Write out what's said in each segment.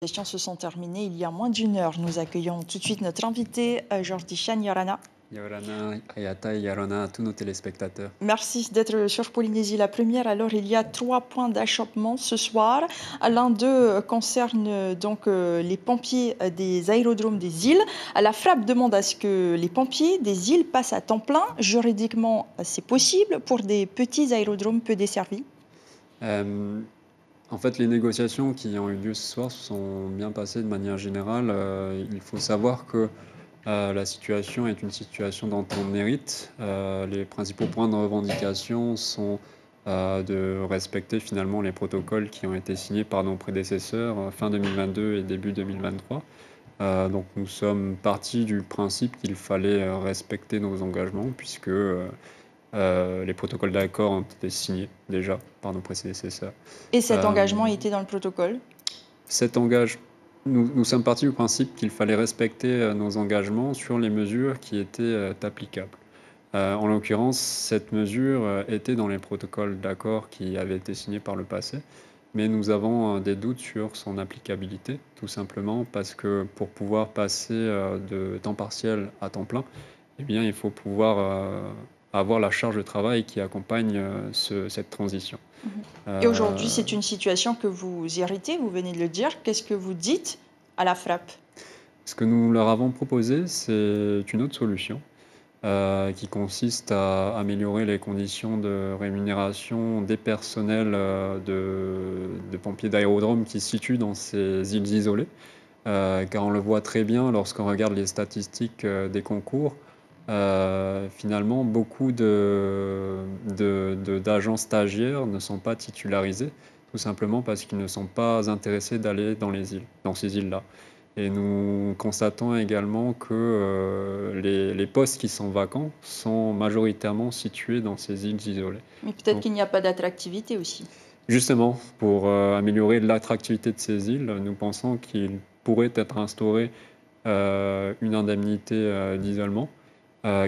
Les questions se sont terminées il y a moins d'une heure. Nous accueillons tout de suite notre invité, Jordi Chan Yorana. Yorana, Ayata et Yarana à tous nos téléspectateurs. Merci d'être sur Polynésie la première. Alors, il y a 3 points d'achoppement ce soir. L'un d'eux concerne les pompiers des aérodromes des îles. La FRAP demande à ce que les pompiers des îles passent à temps plein. Juridiquement, c'est possible pour des petits aérodromes peu desservis. En fait, les négociations qui ont eu lieu ce soir se sont bien passées de manière générale. Il faut savoir que la situation est une situation dont on mérite. Les principaux points de revendication sont de respecter finalement les protocoles qui ont été signés par nos prédécesseurs fin 2022 et début 2023. Donc nous sommes partis du principe qu'il fallait respecter nos engagements puisque les protocoles d'accord ont été signés déjà par nos prédécesseurs. Et cet Euh, engagement était dans le protocole. Cet engagement, nous sommes partis du principe qu'il fallait respecter nos engagements sur les mesures qui étaient applicables. En l'occurrence, cette mesure était dans les protocoles d'accord qui avaient été signés par le passé, mais nous avons des doutes sur son applicabilité, tout simplement parce que pour pouvoir passer de temps partiel à temps plein, eh bien, il faut pouvoir avoir la charge de travail qui accompagne cette transition. Et aujourd'hui, Euh, c'est une situation que vous héritez, vous venez de le dire. Qu'est-ce que vous dites à la FRAP? Ce que nous leur avons proposé, c'est une autre solution qui consiste à améliorer les conditions de rémunération des personnels de pompiers d'aérodrome qui se situent dans ces îles isolées. Car on le voit très bien lorsqu'on regarde les statistiques des concours. Finalement, beaucoup d'agents stagiaires ne sont pas titularisés, tout simplement parce qu'ils ne sont pas intéressés d'aller dans ces îles-là. Et nous constatons également que les postes qui sont vacants sont majoritairement situés dans ces îles isolées. Mais peut-être Donc, qu'il n'y a pas d'attractivité aussi. justement, pour améliorer l'attractivité de ces îles, nous pensons qu'il pourrait être instauré une indemnité d'isolement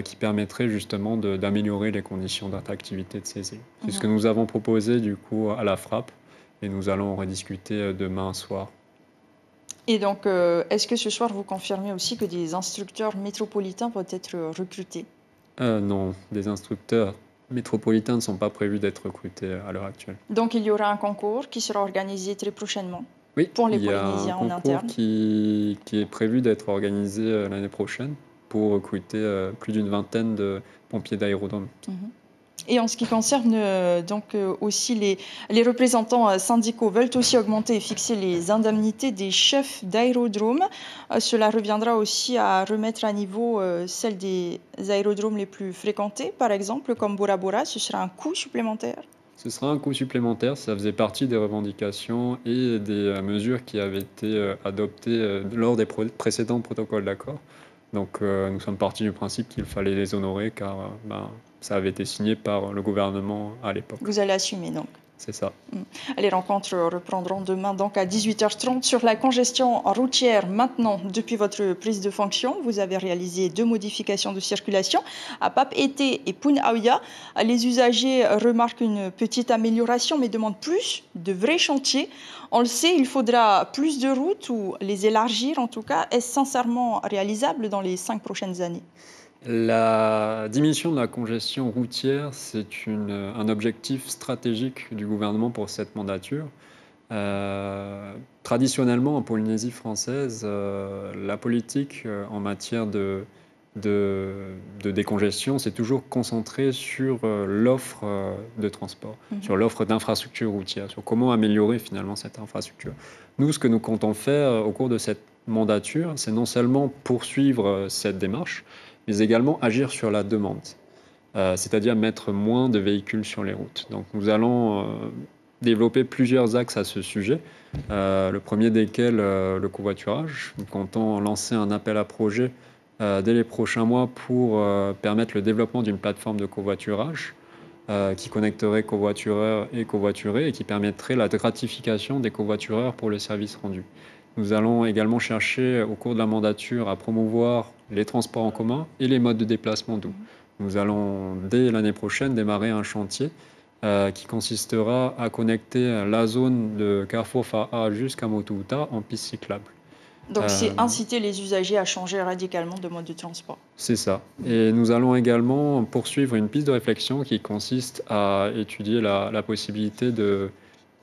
qui permettrait justement d'améliorer les conditions d'attractivité de ces îles. C'est ce que nous avons proposé du coup à la FRAP et nous allons en rediscuter demain soir. Et donc, est-ce que ce soir, vous confirmez aussi que des instructeurs métropolitains vont être recrutés? Non, des instructeurs métropolitains ne sont pas prévus d'être recrutés à l'heure actuelle. Donc, il y aura un concours qui sera organisé très prochainement Oui, pour les il y a un Polynésiens en concours interne. qui est prévu d'être organisé l'année prochaine pour recruter plus d'une vingtaine de pompiers d'aérodrome. Et en ce qui concerne aussi les représentants syndicaux veulent aussi augmenter et fixer les indemnités des chefs d'aérodrome. Cela reviendra aussi à remettre à niveau celles des aérodromes les plus fréquentés, par exemple, comme Bora Bora. Ce sera un coût supplémentaire. Ce sera un coût supplémentaire, ça faisait partie des revendications et des mesures qui avaient été adoptées lors des précédents protocoles d'accord. Donc nous sommes partis du principe qu'il fallait les honorer car ça avait été signé par le gouvernement à l'époque. Vous allez assumer donc. C'est ça. Les rencontres reprendront demain donc à 18h30 sur la congestion routière. Maintenant, depuis votre prise de fonction, vous avez réalisé 2 modifications de circulation à Papeete et Punaauia. Les usagers remarquent une petite amélioration mais demandent plus de vrais chantiers. On le sait, il faudra plus de routes ou les élargir en tout cas. Est-ce sincèrement réalisable dans les 5 prochaines années? La diminution de la congestion routière, c'est un objectif stratégique du gouvernement pour cette mandature. Traditionnellement, en Polynésie française, la politique en matière de décongestion s'est toujours concentrée sur l'offre de transport, sur l'offre d'infrastructures routières, sur comment améliorer finalement cette infrastructure. Nous, ce que nous comptons faire au cours de cette mandature, c'est non seulement poursuivre cette démarche, mais également agir sur la demande, c'est-à-dire mettre moins de véhicules sur les routes. Donc nous allons développer plusieurs axes à ce sujet. Le premier desquels, le covoiturage. Nous comptons lancer un appel à projet dès les prochains mois pour permettre le développement d'une plateforme de covoiturage qui connecterait covoitureurs et covoiturés et qui permettrait la gratification des covoitureurs pour le service rendu. Nous allons également chercher au cours de la mandature à promouvoir les transports en commun et les modes de déplacement doux. Nous allons dès l'année prochaine démarrer un chantier qui consistera à connecter la zone de Carrefour Faha jusqu'à Motouta en piste cyclable. Donc c'est inciter les usagers à changer radicalement de mode de transport. C'est ça. Et nous allons également poursuivre une piste de réflexion qui consiste à étudier la possibilité de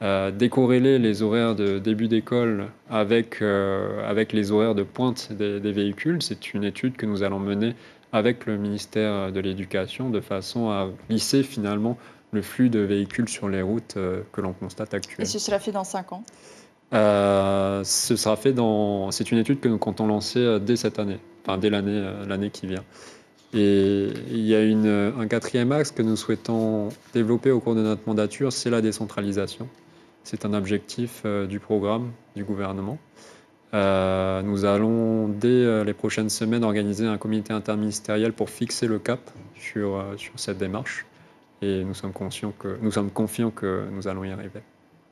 décorréler les horaires de début d'école avec les horaires de pointe des véhicules. C'est une étude que nous allons mener avec le ministère de l'Éducation de façon à lisser finalement le flux de véhicules sur les routes que l'on constate Et actuellement. ce sera fait dans 5 ans. Ce sera fait c'est une étude que nous comptons lancer dès cette année, enfin dès l'année qui vient. Et il y a un quatrième axe que nous souhaitons développer au cours de notre mandature, c'est la décentralisation. C'est un objectif du programme du gouvernement. Nous allons, dès les prochaines semaines, organiser un comité interministériel pour fixer le cap sur cette démarche. Et nous sommes confiants que nous allons y arriver.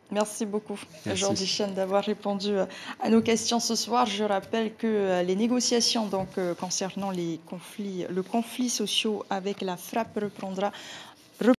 Merci beaucoup, Merci. Jordi Chen, d'avoir répondu à nos questions ce soir. Je rappelle que les négociations concernant le conflit social avec la frappe reprendra